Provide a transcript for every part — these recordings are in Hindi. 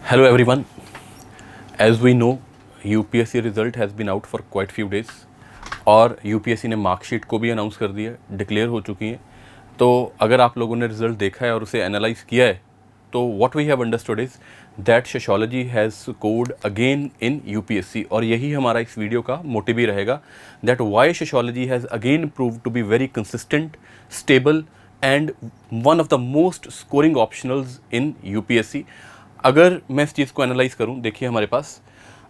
Hello everyone. As we know, UPSC result has been out for quite few days और UPSC ने मार्कशीट को भी अनाउंस कर दिया, डिक्लेयर हो चुकी हैं। तो अगर आप लोगों ने रिज़ल्ट देखा है और उसे एनालाइज किया है तो what we have understood is that sociology has scored again in UPSC और यही हमारा इस वीडियो का मोटिव भी रहेगा that why sociology has again prove to be very consistent, stable and one of the most scoring optionals in UPSC। अगर मैं इस चीज़ को एनालाइज करूं, देखिए हमारे पास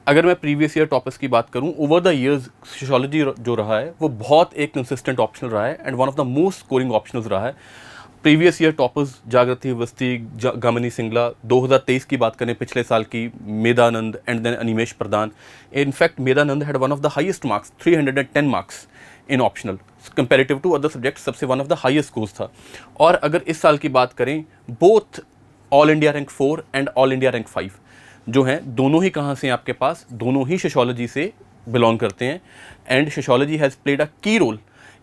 अगर मैं प्रीवियस ईयर टॉपर्स की बात करूं, ओवर द इयर्स सोशियोलॉजी जो रहा है वो बहुत एक कंसिस्टेंट ऑप्शनल रहा है and one of the most scoring optionals रहा है। प्रीवियस ईयर टॉपर्स जागृति अवस्थी, गमनी सिंगला। 2023 की बात करें, पिछले साल की, Medhanand and then Animesh Pradhan. In fact Medhanand had one of the highest marks, 310 marks in optional comparative to other subject, सबसे one of the highest scores था। और अगर इस साल की बात करें, both all India rank 4 and all India rank 5 जो हैं, दोनों ही कहाँ से हैं आपके पास, दोनों ही सोशियोलॉजी से बिलोंग करते हैं and sociology has played a key role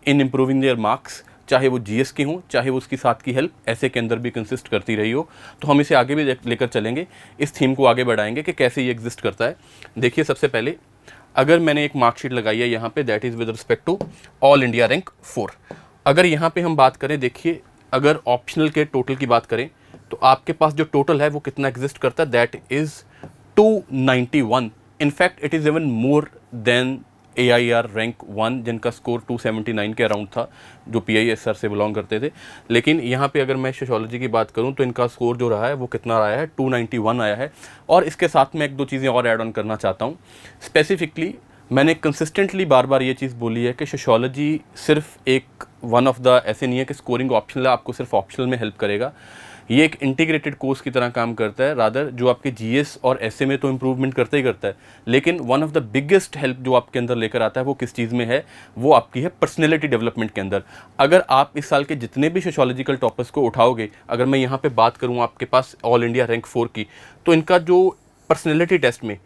in improving their marks, चाहे वो GS के हों, चाहे वो उसके साथ की हेल्प ऐसे के अंदर भी कंसिस्ट करती रही हो। तो हम इसे आगे भी लेकर चलेंगे, इस थीम को आगे बढ़ाएंगे कि कैसे ये एग्जिस्ट करता है। देखिए, सबसे पहले अगर मैंने एक मार्कशीट लगाई है यहाँ पे, that is with respect to all India rank 4। अगर यहाँ पे हम बात करें, देखिए अगर ऑप्शनल के टोटल की बात करें तो आपके पास जो टोटल है वो कितना एग्जिस्ट करता है, that is 291। In fact it is even more than AIR rank 1 जिनका स्कोर 279 के अराउंड था, जो PISR से बिलोंग करते थे। लेकिन यहाँ पे अगर मैं सोशियोलॉजी की बात करूँ तो इनका स्कोर जो रहा है वो कितना आया है, 291 आया है। और इसके साथ में एक दो चीज़ें और ऐड ऑन करना चाहता हूँ। स्पेसिफिकली मैंने कंसिस्टेंटली बार बार ये चीज़ बोली है कि सोशियोलॉजी सिर्फ एक वन ऑफ द ऐसे नहीं है कि स्कोरिंग ऑप्शनल है, आपको सिर्फ ऑप्शनल में हेल्प करेगा। ये एक इंटीग्रेटेड कोर्स की तरह काम करता है, रादर जो आपके GS और SA में तो इम्प्रूवमेंट करता ही करता है, लेकिन one of the biggest help जो आपके अंदर लेकर आता है वो किस चीज़ में है, वो आपकी है पर्सनैलिटी डेवलपमेंट के अंदर। अगर आप इस साल के जितने भी सोशियोलॉजिकल टॉपर्स को उठाओगे, अगर मैं यहाँ पे बात करूँ आपके पास ऑल इंडिया रैंक 4 की, तो इनका जो पर्सनैलिटी टेस्ट में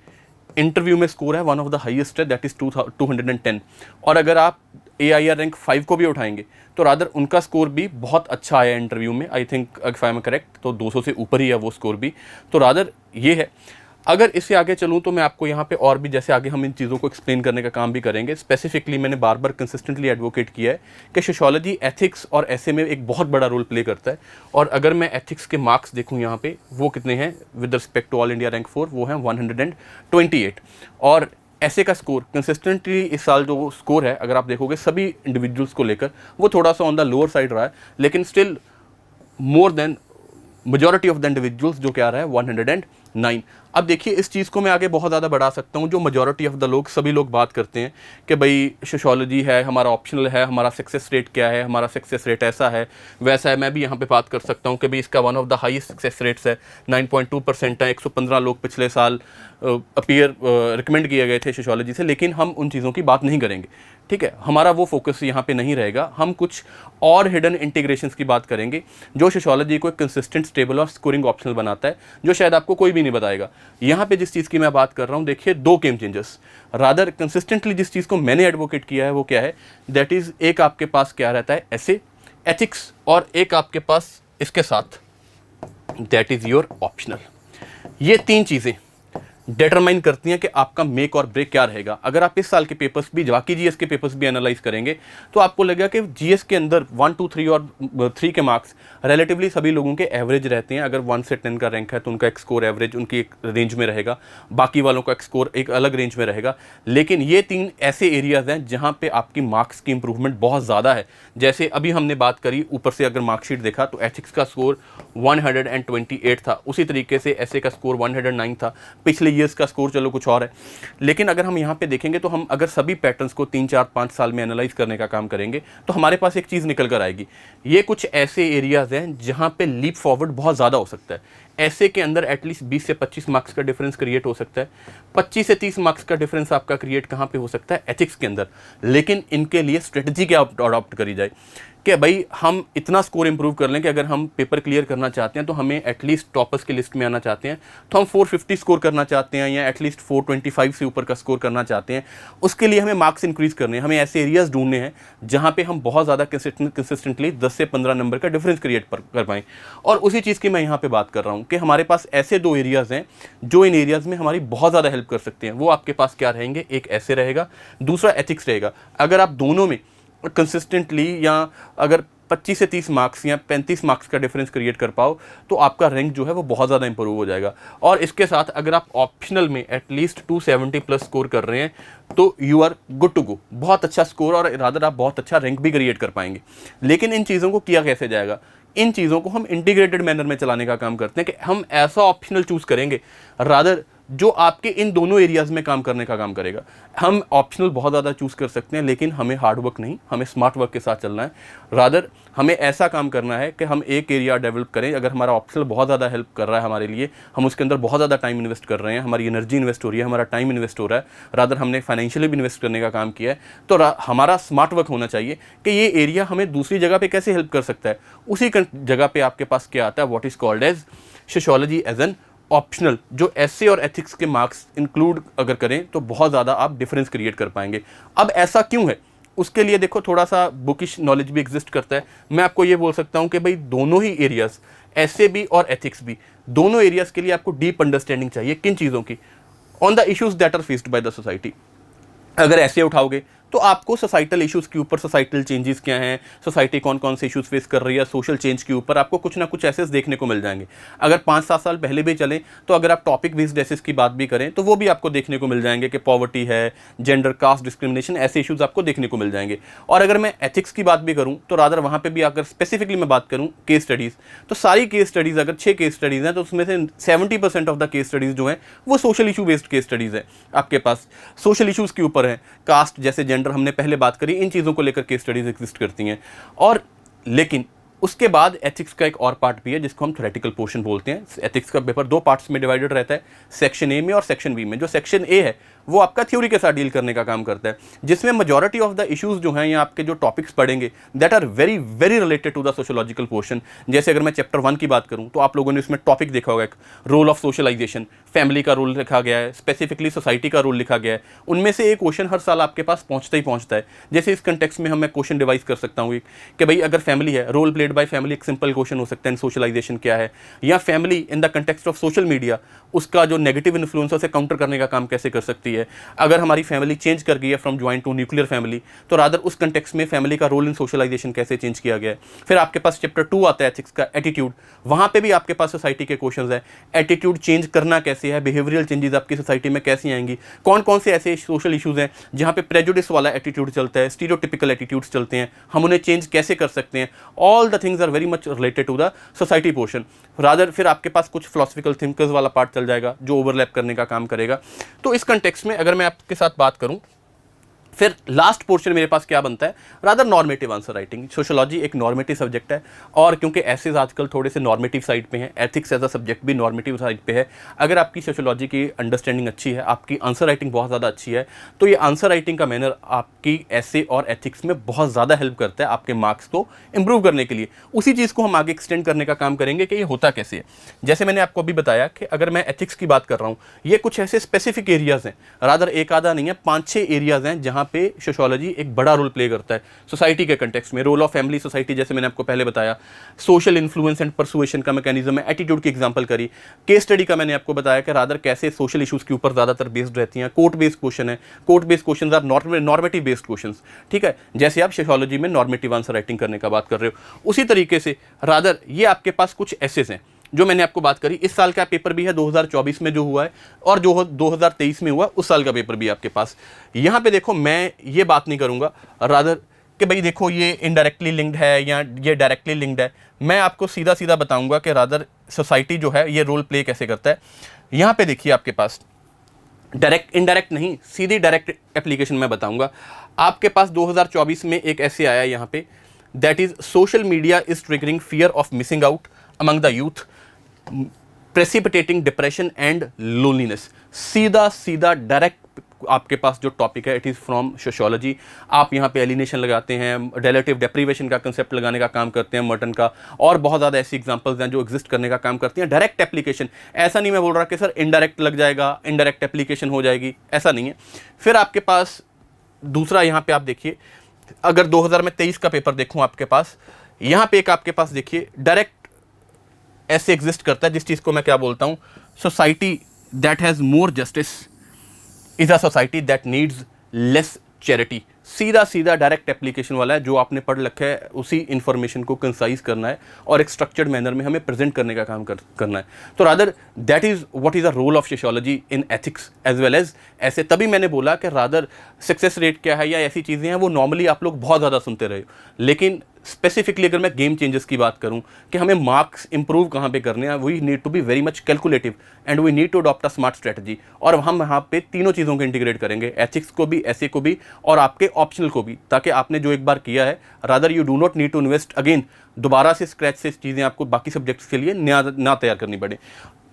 इंटरव्यू में स्कोर है वन ऑफ द हाईएस्ट है, दैट इज़ 210। और अगर आप AIR रैंक 5 को भी उठाएंगे तो रादर उनका स्कोर भी बहुत अच्छा आया इंटरव्यू में, I think if I am correct तो 200 से ऊपर ही है वो स्कोर भी। तो रादर ये है। अगर इससे आगे चलूँ तो मैं आपको यहाँ पे और भी, जैसे आगे हम इन चीज़ों को एक्सप्लेन करने का काम भी करेंगे। स्पेसिफिकली मैंने बार बार कंसिस्टेंटली एडवोकेट किया है कि सोशियोलॉजी एथिक्स और ऐसे में एक बहुत बड़ा रोल प्ले करता है। और अगर मैं एथिक्स के मार्क्स देखूँ यहाँ पे, वो कितने हैं with respect to all India rank 4, वो हैं 128। और ऐसे का स्कोर कंसिस्टेंटली इस साल जो स्कोर है, अगर आप देखोगे सभी इंडिविजुअल्स को लेकर, वो थोड़ा सा ऑन द लोअर साइड रहा है, लेकिन still more than majority of the individuals जो क्या रहा है 109। अब देखिए, इस चीज़ को मैं आगे बहुत ज़्यादा बढ़ा सकता हूँ। जो मेजॉरिटी ऑफ द लोग, सभी लोग बात करते हैं कि भाई सोशियोलॉजी है, हमारा ऑप्शनल है, हमारा सक्सेस रेट क्या है, हमारा सक्सेस रेट ऐसा है वैसा है। मैं भी यहाँ पे बात कर सकता हूँ कि भाई इसका one of the highest success rates है, 9.2% है। 115 लोग पिछले साल रिकमेंड किए गए थे सोशियोलॉजी से, लेकिन हम उन चीज़ों की बात नहीं करेंगे, ठीक है। हमारा वो फोकस यहाँ पे नहीं रहेगा। हम कुछ और हिडन इंटीग्रेशंस की बात करेंगे जो सोशियोलॉजी को एक कंसिस्टेंट, स्टेबल और स्कोरिंग ऑप्शनल बनाता है, जो शायद आपको कोई भी नहीं बताएगा। यहाँ पे जिस चीज़ की मैं बात कर रहा हूँ, देखिए, दो गेम चेंजर्स, रादर कंसिस्टेंटली जिस चीज़ को मैंने एडवोकेट किया है वो क्या है, दैट इज़ एक आपके पास क्या रहता है, ऐसे एथिक्स, और एक आपके पास इसके साथ दैट इज़ योर ऑप्शनल। ये तीन चीज़ें डिटरमाइन करती हैं कि आपका मेक और ब्रेक क्या रहेगा। अगर आप इस साल के पेपर्स भी, बाकी GS के पेपर्स भी एनालाइज करेंगे तो आपको लगेगा कि GS के अंदर 1, 2, 3 और 3 के मार्क्स रिलेटिवली सभी लोगों के एवरेज रहते हैं। अगर 1 से 10 का रैंक है तो उनका एक स्कोर एवरेज उनकी एक रेंज में रहेगा, बाकी वालों का एक स्कोर एक अलग रेंज में रहेगा। लेकिन ये तीन ऐसे एरियाज हैं जहाँ पे आपकी मार्क्स की इंप्रूवमेंट बहुत ज़्यादा है। जैसे अभी हमने बात करी, ऊपर से अगर मार्कशीट देखा तो एथिक्स का स्कोर 128 था, उसी तरीके से ऐसे का स्कोर 109 था। पिछले ईयर्स का स्कोर चलो कुछ और है, लेकिन अगर हम यहाँ पे देखेंगे तो हम अगर सभी पैटर्न्स को 3, 4, 5 साल में एनालाइज करने का काम करेंगे तो हमारे पास एक चीज़ निकल कर आएगी। ये कुछ ऐसे एरियाज हैं जहाँ पे लीप फॉरवर्ड बहुत ज़्यादा हो सकता है। ऐसे के अंदर एटलीस्ट 20 से 25 मार्क्स का डिफरेंस क्रिएट हो सकता है। 25 से 30 मार्क्स का डिफरेंस आपका क्रिएट कहाँ पे हो सकता है, एथिक्स के अंदर। लेकिन इनके लिए स्ट्रेटजी क्या अडॉप्ट करी जाए कि भाई हम इतना स्कोर इंप्रूव कर लें कि अगर हम पेपर क्लियर करना चाहते हैं तो हमें एटलीस्ट टॉपर्स की लिस्ट में आना चाहते हैं तो हम 450 स्कोर करना चाहते हैं या एटलीस्ट 425 से ऊपर का स्कोर करना चाहते हैं, उसके लिए हमें मार्क्स इंक्रीज करने हैं। हमें ऐसे एरियाज ढूंढने हैं जहाँ पे हम बहुत ज़्यादा कंसिस्टेंटली 10 से 15 नंबर का डिफरेंस क्रिएट कर पाएँ। और उसी चीज़ की मैं यहाँ पे बात कर रहा हूँ कि हमारे पास ऐसे दो एरियाज़ हैं जो इन एरियाज़ में हमारी बहुत ज़्यादा हेल्प कर सकते हैं। वो आपके पास क्या रहेंगे, एक ऐसे रहेगा, दूसरा एथिक्स रहेगा। अगर आप दोनों में कंसिस्टेंटली या अगर 25 से 30 मार्क्स या 35 मार्क्स का डिफरेंस क्रिएट कर पाओ तो आपका रैंक जो है वो बहुत ज़्यादा इंप्रूव हो जाएगा। और इसके साथ अगर आप ऑप्शनल में एटलीस्ट 270 प्लस स्कोर कर रहे हैं तो you are good to go, बहुत अच्छा स्कोर और रादर आप बहुत अच्छा रैंक भी क्रिएट कर पाएंगे। लेकिन इन चीज़ों को किया कैसे जाएगा, इन चीज़ों को हम इंटीग्रेटेड मैनर में चलाने का काम करते हैं कि हम ऐसा ऑप्शनल चूज़ करेंगे रादर जो आपके इन दोनों एरियाज़ में काम करने का काम करेगा। हम ऑप्शनल बहुत ज़्यादा चूज़ कर सकते हैं लेकिन हमें हार्ड वर्क नहीं, हमें स्मार्ट वर्क के साथ चलना है। रादर हमें ऐसा काम करना है कि हम एक एरिया डेवलप करें, अगर हमारा ऑप्शनल बहुत ज़्यादा हेल्प कर रहा है हमारे लिए, हम उसके अंदर बहुत ज़्यादा टाइम इन्वेस्ट कर रहे हैं, हमारी एनर्जी इन्वेस्ट हो रही है, हमारा टाइम इन्वेस्ट हो रहा है, रादर हमने फाइनेंशियली भी इन्वेस्ट करने का काम किया है, तो हमारा स्मार्ट वर्क होना चाहिए कि ये एरिया हमें दूसरी जगह पर कैसे हेल्प कर सकता है। उसी जगह पर आपके पास क्या आता है, what is called as sociology as an optional, जो एसए और एथिक्स के मार्क्स इंक्लूड अगर करें तो बहुत ज़्यादा आप डिफरेंस क्रिएट कर पाएंगे। अब ऐसा क्यों है, उसके लिए देखो थोड़ा सा बुकिश नॉलेज भी एग्जिस्ट करता है। मैं आपको ये बोल सकता हूँ कि भाई दोनों ही एरियाज, एसए भी और एथिक्स भी, दोनों एरियाज के लिए आपको डीप अंडरस्टैंडिंग चाहिए। किन चीज़ों की, on the issues that are faced by the society. अगर ऐसे उठाओगे तो आपको सोसाइटल इश्यूज़ के ऊपर, सोसाइटल चेंजेस क्या हैं, सोसाइटी कौन कौन से इश्यूज़ फेस कर रही है, सोशल चेंज के ऊपर आपको कुछ ना कुछ एसेस देखने को मिल जाएंगे। अगर 5-7 साल पहले भी चलें तो अगर आप टॉपिक बेस्ड एसेस की बात भी करें तो वो भी आपको देखने को मिल जाएंगे कि पॉवर्टी है, जेंडर, कास्ट डिस्क्रिमिनेशन, ऐसे इशूज़ आपको देखने को मिल जाएंगे। और अगर मैं एथिक्स की बात भी करूँ तो रादर वहाँ पर भी अगर स्पेसिफिकली मैं बात करूँ केस स्टडीज़, तो सारी केस स्टडीज़, अगर 6 केस स्टडीज़ हैं तो उसमें से 70% ऑफ द केस स्टडीज़ जो हैं वो social issue based case studies है। आपके पास सोशल इशूज़ के ऊपर हैं, कास्ट जैसे जेंडर हमने पहले बात करी, इन चीज़ों को लेकर केस स्टडीज एग्जिस्ट करती हैं। और लेकिन उसके बाद एथिक्स का एक और पार्ट भी है जिसको हम थ्योरेटिकल पोर्शन बोलते हैं। एथिक्स का पेपर 2 पार्ट्स में डिवाइडेड रहता है, सेक्शन ए में और सेक्शन बी में। जो सेक्शन ए है वो आपका थ्योरी के साथ डील करने का काम करता है, जिसमें मेजॉरिटी ऑफ द इश्यूज जो हैं या आपके जो टॉपिक्स पढ़ेंगे that are very very related to the sociological portion. जैसे अगर मैं चैप्टर 1 की बात करूं तो आप लोगों ने उसमें टॉपिक देखा होगा, एक रोल ऑफ सोशलाइजेशन, फैमिली का रोल लिखा गया है, स्पेसिफिकली सोसाइटी का रोल लिखा गया है। उनमें से एक क्वेश्चन हर साल आपके पास पहुंचता ही पहुंचता है। जैसे इस कंटेक्स्ट में मैं क्वेश्चन डिवाइस कर सकता हूँ कि भाई अगर फैमिली है, रोल प्लेड बाय फैमिली, एक सिंपल क्वेश्चन हो सकता है, सोशलाइजेशन क्या है, या family in the context of social media, उसका जो नेगेटिव इन्फ्लुएंस से काउंटर करने का काम कैसे कर सकती है। अगर हमारी फैमिली चेंज कर गई है from joint to nuclear family, तो रादर उस कंटेक्स्ट में फैमिली का रोल इन सोशलाइजेशन कैसे चेंज किया गया है। फिर आपके पास चैप्टर 2 आता है एथिक्स का, एटीट्यूड। वहाँ पे भी आपके पास सोसाइटी के क्वेश्चंस है, एटीट्यूड चेंज करना कैसे है, बिहेवियरल चेंजेस आपकी सोसाइटी में कैसी आएंगी, कौन कौन से ऐसे सोशल इशूज़ हैं जहाँ पे प्रेजुडिस वाला एटीट्यूड चलता है, स्टीरियोटिपिकल एटीट्यूड्स चलते हैं, हम उन्हें चेंज कैसे कर सकते हैं। All the things are very much related to the society portion. Rather फिर आपके पास कुछ फिलोसफिकल थिंकर्स वाला पार्ट चल जाएगा जो ओवरलैप करने का काम करेगा। तो इस कंटेक्स्ट में अगर मैं आपके साथ बात करूं, फिर लास्ट पोर्शन मेरे पास क्या बनता है, rather normative answer writing. Sociology एक नॉर्मेटिव सब्जेक्ट है और क्योंकि एसेज आजकल थोड़े से नॉर्मेटिव साइड पे हैं, एथिक्स एज अ सब्जेक्ट भी नॉर्मेटिव साइड पे है। अगर आपकी सोशियोलॉजी की अंडरस्टैंडिंग अच्छी है, आपकी आंसर राइटिंग बहुत ज़्यादा अच्छी है, तो ये आंसर राइटिंग का मैनर आपकी एसे और एथिक्स में बहुत ज़्यादा हेल्प करता है आपके मार्क्स को इंप्रूव करने के लिए। उसी चीज़ को हम आगे एक्सटेंड करने का काम करेंगे कि ये होता कैसे है। जैसे मैंने आपको अभी बताया कि अगर मैं एथिक्स की बात कर रहा हूँ, ये कुछ ऐसे स्पेसिफिक एरियाज़ हैं, रादर एक आधा नहीं है, 5-6 एरियाज़ हैं जहाँ पे सोशियोलॉजी एक बड़ा रोल प्ले करता है सोसाइटी के कंटेक्स्ट में। रोल ऑफ फैमिली सोसाइटी, जैसे मैंने आपको पहले बताया, सोशल इन्फ्लुएंस एंड परसुएशन का मैकेनिज्म है, एटीट्यूड की एग्जांपल करी, केस स्टडी का मैंने आपको बताया कि रादर कैसे सोशल इश्यूज के ऊपर ज्यादातर बेस्ड रहती हैं, कोर्ट बेस्ड क्वेश्चन है, court based questions are normative based questions, ठीक है, जैसे आप सोशियोलॉजी में नॉर्मेटिव आंसर राइटिंग करने का बात कर रहे हो। उसी तरीके से रादर ये आपके पास कुछ एसेस हैं जो मैंने आपको बात करी। इस साल का पेपर भी है 2024 में जो हुआ है, और जो 2023 में हुआ उस साल का पेपर भी आपके पास। यहाँ पे देखो मैं ये बात नहीं करूँगा रादर कि भाई देखो ये इनडायरेक्टली लिंक्ड है या ये डायरेक्टली लिंक्ड है। मैं आपको सीधा सीधा बताऊँगा कि रादर सोसाइटी जो है ये रोल प्ले कैसे करता है। यहाँ पे देखिए आपके पास डायरेक्ट इनडायरेक्ट नहीं, सीधी डायरेक्ट एप्लीकेशन मैं बताऊँगा। आपके पास 2024 में एक ऐसे आया यहाँ पे, that is social media is triggering fear of missing out among the youth, precipitating depression and loneliness. सीधा सीधा डायरेक्ट आपके पास जो टॉपिक है, इट इज़ फ्रॉम सोशियोलॉजी। आप यहाँ पे एलिनेशन लगाते हैं, रिलेटिव डेप्रीवेशन का कंसेप्ट लगाने का काम करते हैं, मर्टन का, और बहुत ज़्यादा ऐसी एग्जांपल्स हैं जो एग्जिस्ट करने का काम करती हैं। डायरेक्ट एप्लीकेशन, ऐसा नहीं मैं बोल रहा कि सर इनडायरेक्ट लग जाएगा, इनडायरेक्ट एप्लीकेशन हो जाएगी, ऐसा नहीं है। फिर आपके पास दूसरा यहाँ पे आप देखिए, अगर 2023 का पेपर देखूँ आपके पास, यहाँ पे एक आपके पास देखिए डायरेक्ट ऐसे एग्जिस्ट करता है जिस चीज़ को मैं क्या बोलता हूँ, society that has more justice is a society that needs less charity. सीधा सीधा डायरेक्ट एप्लीकेशन वाला है, जो आपने पढ़ रखा है उसी इन्फॉर्मेशन को कंसाइज करना है और एक स्ट्रक्चर्ड मैनर में हमें प्रेजेंट करने का काम करना है। तो rather that is what is a role of sociology in ethics as well as ऐसे। तभी मैंने बोला कि रादर सक्सेस रेट क्या है या ऐसी चीज़ें हैं वो नॉर्मली आप लोग बहुत ज़्यादा सुनते रहे हो, लेकिन स्पेसिफिकली अगर मैं गेम चेंजेस की बात करूं कि हमें मार्क्स इंप्रूव कहाँ पे करने हैं, we need to be very much calculative and we need to adopt a smart strategy. और हम यहाँ पे तीनों चीज़ों को इंटीग्रेट करेंगे, एथिक्स को भी, ऐसे को भी और आपके ऑप्शनल को भी, ताकि आपने जो एक बार किया है rather you do not need to invest again, दोबारा से स्क्रैच से चीज़ें आपको बाकी सब्जेक्ट्स के लिए ना तैयार करनी पड़े।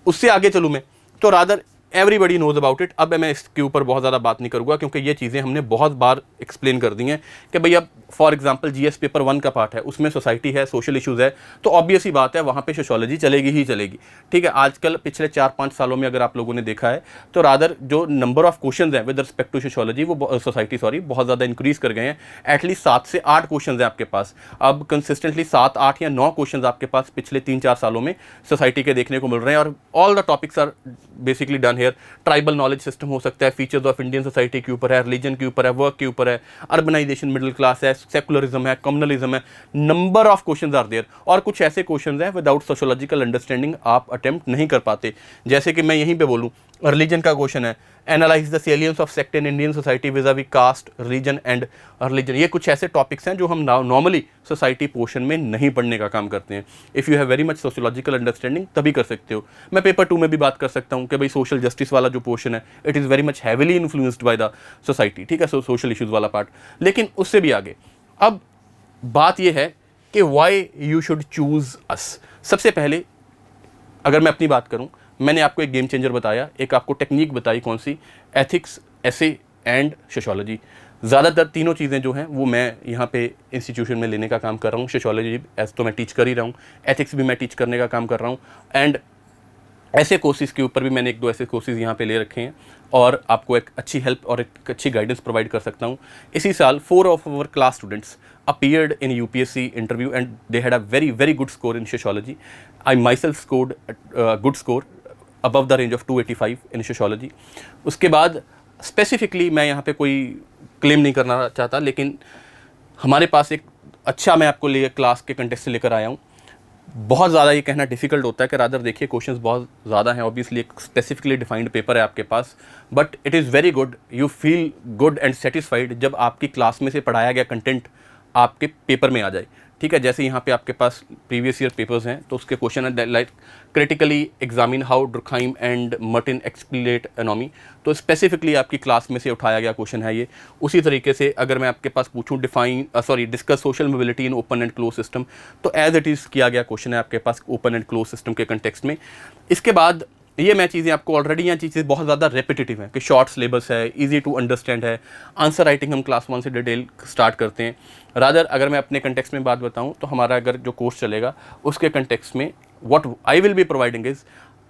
उससे आगे चलूँ मैं तो rather everybody knows about it. अब मैं इसके ऊपर बहुत ज़्यादा बात नहीं करूँगा क्योंकि ये चीज़ें हमने बहुत बार एक्सप्लेन कर दी हैं कि भाई अब फॉर एग्जांपल जीएस पेपर 1 का पार्ट है, उसमें सोसाइटी है, सोशल इश्यूज़ है, तो ऑब्वियस ही बात है वहाँ पे सोशियोलॉजी चलेगी ही चलेगी। ठीक है, आजकल पिछले 4-5 सालों में अगर आप लोगों ने देखा है तो रादर जो नंबर ऑफ क्वेश्चन हैं विद रिस्पेक्ट टू सोशियोलॉजी वो सोसाइटी बहुत ज़्यादा इंक्रीज कर गए हैं। एटलीस्ट 7 से 8 क्वेश्चन हैं आपके पास, अब कंसिस्टेंटली 7, 8 या 9 क्वेश्चन आपके पास पिछले 3-4 सालों में सोसाइटी के देखने को मिल रहे हैं। और all the topics are basically done here. Tribal knowledge system हो सकता है, फीचर्स ऑफ इंडियन सोसाइटी के ऊपर है, रिलीजन के ऊपर है, वर्क के ऊपर है, अर्बनाइजेशन, मिडिल क्लास है, सेकुलरिज्म है, कम्युनलिज्म है, number of questions are there. और कुछ ऐसे क्वेश्चंस हैं विदाउट सोशियोलॉजिकल अंडरस्टैंडिंग आप अटेम्प्ट नहीं कर पाते। जैसे कि मैं यहीं पे बोलूँ, रिलीजन का क्वेश्चन है, analyse the salience of sect in Indian society vis-a-vis caste, religion and religion. ये कुछ ऐसे टॉपिक्स हैं जो हम नॉर्मली सोसाइटी पोर्शन में नहीं पढ़ने का काम करते हैं। If you have very much sociological understanding तभी कर सकते हो। मैं पेपर 2 में भी बात कर सकता हूँ कि भाई सोशल जस्टिस वाला जो पोर्शन है it is very much heavily influenced by the society. ठीक है, सोशल इश्यूज़ वाला पार्ट। लेकिन उससे भी आगे अब बात यह है कि वाई यू शुड चूज़ अस। सबसे पहले अगर मैं अपनी बात करूं, मैंने आपको एक गेम चेंजर बताया, एक आपको टेक्निक बताई, कौन सी, एथिक्स, एसे एंड सोशियोलॉजी। ज़्यादातर तीनों चीज़ें जो हैं वो मैं यहाँ पे इंस्टीट्यूशन में लेने का काम कर रहा हूँ। सोशियोलॉजी एज तो मैं टीच कर ही रहा हूँ, एथिक्स भी मैं टीच करने का काम कर रहा हूँ, एंड ऐसे कोर्सेज़ के ऊपर भी मैंने 1-2 ऐसे कोर्सेज़ यहाँ पे ले रखे हैं और आपको एक अच्छी हेल्प और एक अच्छी गाइडेंस प्रोवाइड कर सकता हूँ। इसी साल 4 of our class students appeared in UPSC interview and they had a very good score in sociology. I myself scored a good score above the range of 285 in sociology. उसके बाद स्पेसिफिकली मैं यहाँ पे कोई क्लेम नहीं करना चाहता, लेकिन हमारे पास एक अच्छा मैं आपको लिए क्लास के कंटेक्स्ट से लेकर आया हूँ। बहुत ज़्यादा ये कहना डिफिकल्ट होता है कि रादर देखिए क्वेश्चंस बहुत ज़्यादा हैं, ऑब्वियसली एक स्पेसिफिकली डिफाइंड पेपर है आपके पास, but it is very good, you feel good and satisfied जब आपकी क्लास में से पढ़ाया गया कंटेंट आपके पेपर में आ जाए। ठीक है, जैसे यहाँ पे आपके पास प्रीवियस ईयर पेपर्स हैं तो उसके क्वेश्चन है like critically examine how Durkheim and Merton explain anomie, तो स्पेसिफिकली आपकी क्लास में से उठाया गया क्वेश्चन है ये। उसी तरीके से अगर मैं आपके पास पूछूं discuss social mobility in open and close system, तो एज इट इज़ किया गया क्वेश्चन है आपके पास ओपन एंड क्लोज सिस्टम के कंटेक्स्ट में। इसके बाद ये मैं चीज़ें आपको ऑलरेडी यहाँ चीज़ें बहुत ज़्यादा रेपिटेटिव हैं कि शॉर्ट सिलेबस है, इजी टू अंडरस्टैंड है, आंसर राइटिंग हम क्लास 1 से डिटेल स्टार्ट करते हैं। रादर अगर मैं अपने कंटेक्स्ट में बात बताऊँ तो हमारा अगर जो कोर्स चलेगा उसके कंटेक्स्ट में what I will be providing is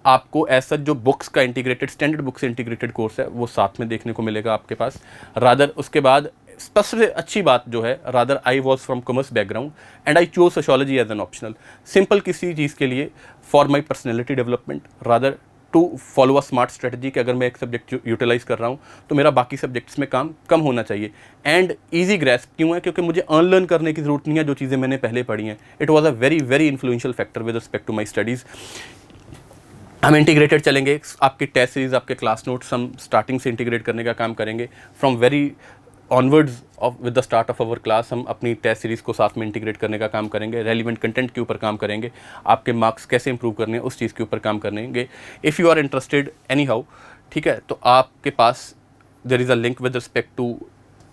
आपको ऐसा जो बुक्स का integrated standard books integrated course है वो साथ में देखने को मिलेगा आपके पास। रादर उसके बाद सबसे अच्छी बात जो है, rather I was from commerce background and I chose sociology as an optional, simple किसी चीज़ के लिए for my personality development, rather to follow a smart strategy कि अगर मैं एक सब्जेक्ट यूटिलाइज कर रहा हूँ तो मेरा बाकी सब्जेक्ट्स में काम कम होना चाहिए। एंड ईजी ग्रेस्प क्यों है, क्योंकि मुझे अनलर्न करने की ज़रूरत नहीं है जो चीज़ें मैंने पहले पढ़ी हैं। It was a very influential factor with respect to my studies. हम इंटीग्रेटेड चलेंगे, आपके टेस्ट सीरीज, आपके क्लास नोट्स हम स्टार्टिंग से इंटीग्रेट करने का काम करेंगे। From very onwards with the start of our class हम अपनी टेस्ट सीरीज़ को साथ में इंटीग्रेट करने का काम करेंगे, रेलिवेंट कंटेंट के ऊपर काम करेंगे, आपके मार्क्स कैसे इंप्रूव करने हैं उस चीज़ के ऊपर काम करेंगे। If you are interested anyhow, ठीक है, तो आपके पास there is a link with respect to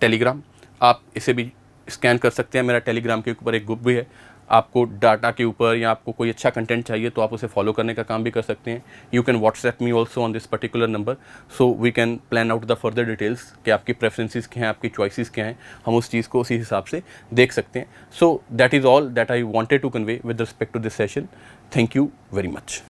Telegram, आप इसे भी स्कैन कर सकते हैं। मेरा टेलीग्राम के ऊपर एक ग्रुप भी है, आपको डाटा के ऊपर या आपको कोई अच्छा कंटेंट चाहिए तो आप उसे फॉलो करने का काम भी कर सकते हैं। You can WhatsApp me also on this particular number, so we can plan out the further details कि आपकी प्रेफरेंसेस क्या हैं, आपकी चॉइसेस क्या हैं, हम उस चीज़ को उसी हिसाब से देख सकते हैं। So that is all that I wanted to convey with respect to this session. Thank you very much.